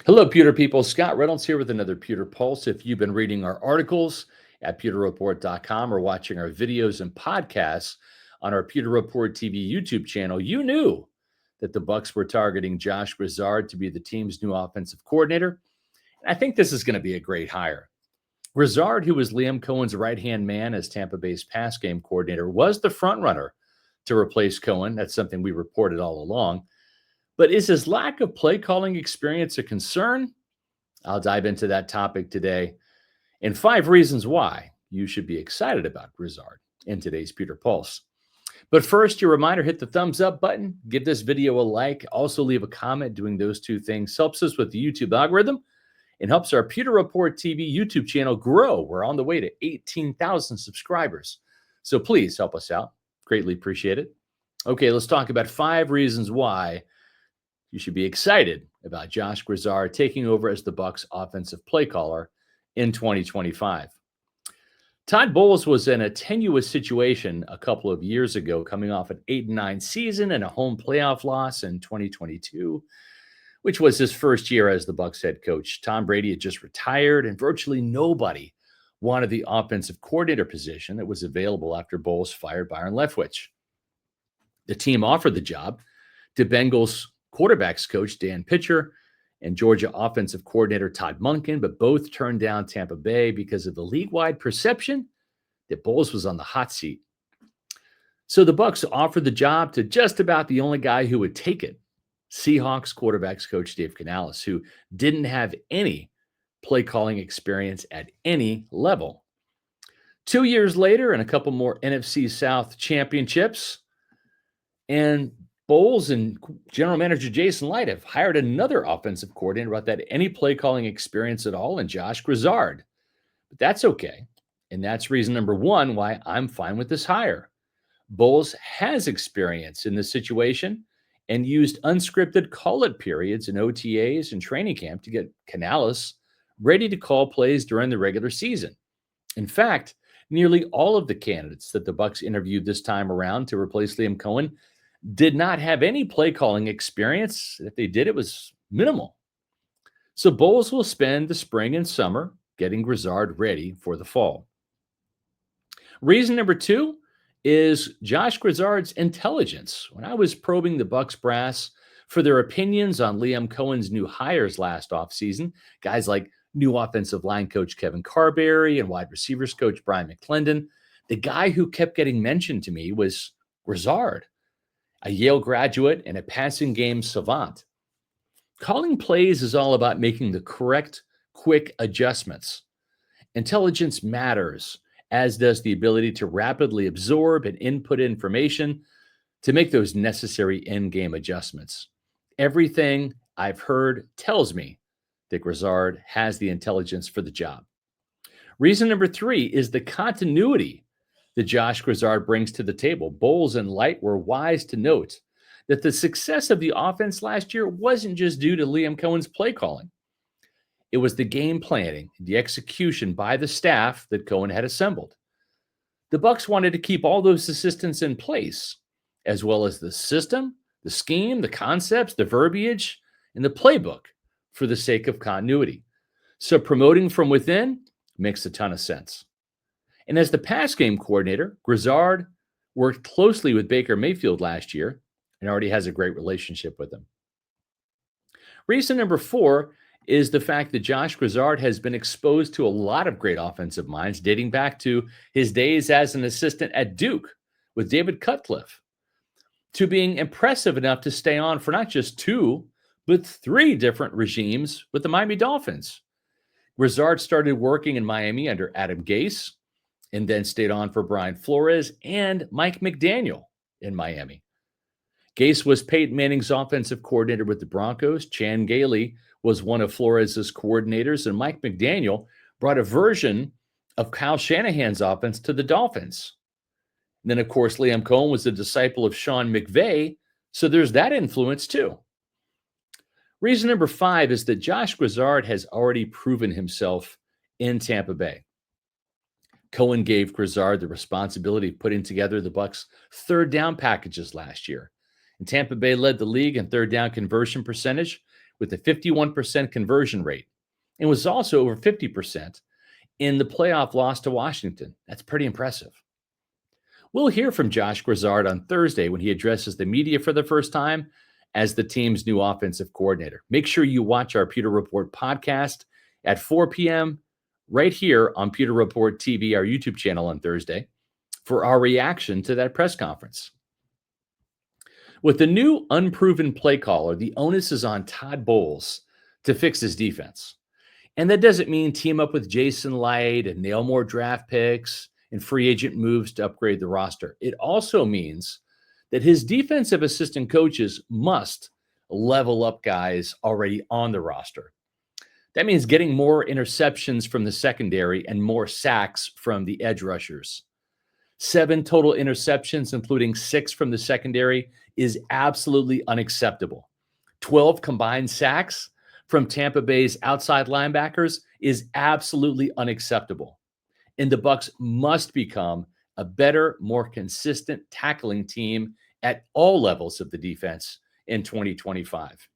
Hello, Pewter people. Scott Reynolds here with another Pewter Pulse. If you've been reading our articles at pewterreport.com or watching our videos and podcasts on our Pewter Report TV YouTube channel, you knew that the Bucs were targeting Josh Grizzard to be the team's new offensive coordinator. And I think this is going to be a great hire. Grizzard, who was Liam Cohen's right-hand man as Tampa Bay's pass game coordinator, was the frontrunner to replace Cohen. That's something we reported all along. But is his lack of play calling experience a concern? I'll dive into that topic today and 5 reasons why you should be excited about Grizzard in today's Pewter Pulse. But first, your reminder, hit the thumbs up button, give this video a like, also leave a comment. Doing those 2 things helps us with the YouTube algorithm and helps our Pewter Report TV YouTube channel grow. We're on the way to 18,000 subscribers. So please help us out. Greatly appreciate it. Okay, let's talk about 5 reasons why you should be excited about Josh Grizzard taking over as the Bucs offensive play caller in 2025. Todd Bowles was in a tenuous situation a couple of years ago, coming off an 8-9 season and a home playoff loss in 2022, which was his first year as the Bucs head coach. Tom Brady had just retired, and virtually nobody wanted the offensive coordinator position that was available after Bowles fired Byron Leftwich. The team offered the job to Bengals quarterbacks coach Dan Pitcher and Georgia offensive coordinator Todd Monken, but both turned down Tampa Bay because of the league-wide perception that Bowles was on the hot seat. So the Bucs offered the job to just about the only guy who would take it, Seahawks quarterbacks coach Dave Canales, who didn't have any play-calling experience at any level. 2 years later and a couple more NFC South championships, and Bowles and general manager Jason Light have hired another offensive coordinator without that any play calling experience at all, and Josh Grizzard. But that's okay. And that's reason number 1 why I'm fine with this hire. Bowles has experience in this situation and used unscripted call-it periods in OTAs and training camp to get Canales ready to call plays during the regular season. In fact, nearly all of the candidates that the Bucs interviewed this time around to replace Liam Cohen did not have any play calling experience. If they did, it was minimal. So Bowles will spend the spring and summer getting Grizzard ready for the fall. Reason number 2 is Josh Grizzard's intelligence. When I was probing the Bucs brass for their opinions on Liam Cohen's new hires last offseason, guys like new offensive line coach Kevin Carberry and wide receivers coach Brian McClendon, the guy who kept getting mentioned to me was Grizzard, a Yale graduate and a passing game savant. Calling plays is all about making the correct, quick adjustments. Intelligence matters, as does the ability to rapidly absorb and input information to make those necessary in-game adjustments. Everything I've heard tells me that Grizzard has the intelligence for the job. Reason number 3 is the continuity that Josh Grizzard brings to the table. Bowles and Light were wise to note that the success of the offense last year wasn't just due to Liam Cohen's play calling. It was the game planning, the execution by the staff that Cohen had assembled. The Bucs wanted to keep all those assistants in place, as well as the system, the scheme, the concepts, the verbiage, and the playbook for the sake of continuity. So promoting from within makes a ton of sense. And as the pass game coordinator, Grizzard worked closely with Baker Mayfield last year and already has a great relationship with him. Reason number 4 is the fact that Josh Grizzard has been exposed to a lot of great offensive minds dating back to his days as an assistant at Duke with David Cutcliffe, to being impressive enough to stay on for not just 2, but 3 different regimes with the Miami Dolphins. Grizzard started working in Miami under Adam Gase, and then stayed on for Brian Flores and Mike McDaniel in Miami. Gase was Peyton Manning's offensive coordinator with the Broncos. Chan Gailey was one of Flores' coordinators, and Mike McDaniel brought a version of Kyle Shanahan's offense to the Dolphins. And then, of course, Liam Cohen was a disciple of Sean McVay, so there's that influence too. Reason number 5 is that Josh Grizzard has already proven himself in Tampa Bay. Cohen gave Grizzard the responsibility of putting together the Bucs' third down packages last year. And Tampa Bay led the league in third down conversion percentage with a 51% conversion rate and was also over 50% in the playoff loss to Washington. That's pretty impressive. We'll hear from Josh Grizzard on Thursday when he addresses the media for the first time as the team's new offensive coordinator. Make sure you watch our Pewter Report podcast at 4 p.m. right here on Pewter Report TV, our YouTube channel, on Thursday for our reaction to that press conference. With the new unproven play caller, the onus is on Todd Bowles to fix his defense. And that doesn't mean team up with Jason Light and nail more draft picks and free agent moves to upgrade the roster. It also means that his defensive assistant coaches must level up guys already on the roster. That means getting more interceptions from the secondary and more sacks from the edge rushers. 7 total interceptions, including 6 from the secondary, is absolutely unacceptable. 12 combined sacks from Tampa Bay's outside linebackers is absolutely unacceptable. And the Bucs must become a better, more consistent tackling team at all levels of the defense in 2025.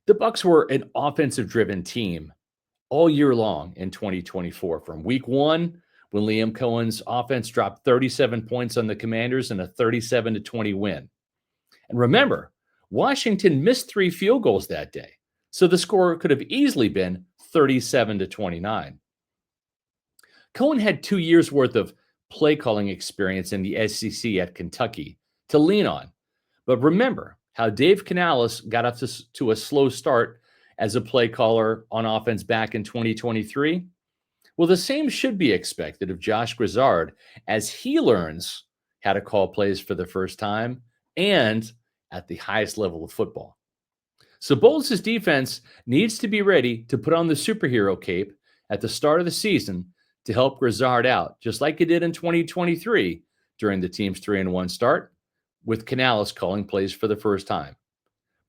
The Bucs were an offensive-driven team all year long in 2024. From week 1, when Liam Cohen's offense dropped 37 points on the Commanders in a 37-20 win. And remember, Washington missed 3 field goals that day, so the score could have easily been 37-29. Cohen had 2 years' worth of play calling experience in the SEC at Kentucky to lean on. But remember how Dave Canales got up to a slow start as a play caller on offense back in 2023? Well, the same should be expected of Josh Grizzard as he learns how to call plays for the first time and at the highest level of football. So Bowles' defense needs to be ready to put on the superhero cape at the start of the season to help Grizzard out, just like it did in 2023 during the team's 3-1 start, with Canales calling plays for the first time.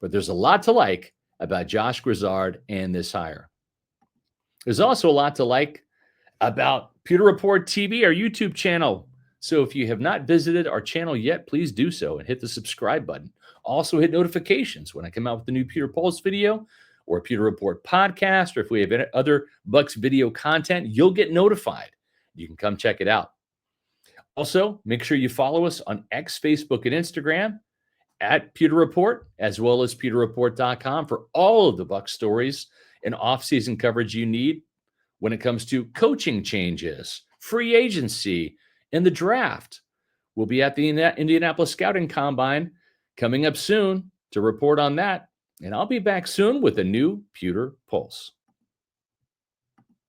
But there's a lot to like about Josh Grizzard and this hire. There's also a lot to like about Pewter Report TV, our YouTube channel. So if you have not visited our channel yet, please do so and hit the subscribe button. Also hit notifications when I come out with the new Pewter Pulse video or Pewter Report podcast, or if we have any other Bucs video content, you'll get notified. You can come check it out. Also, make sure you follow us on X, Facebook, and Instagram at Pewter Report, as well as pewterreport.com for all of the Bucs stories and off-season coverage you need when it comes to coaching changes, free agency, and the draft. We'll be at the Indianapolis Scouting Combine coming up soon to report on that. And I'll be back soon with a new Pewter Pulse.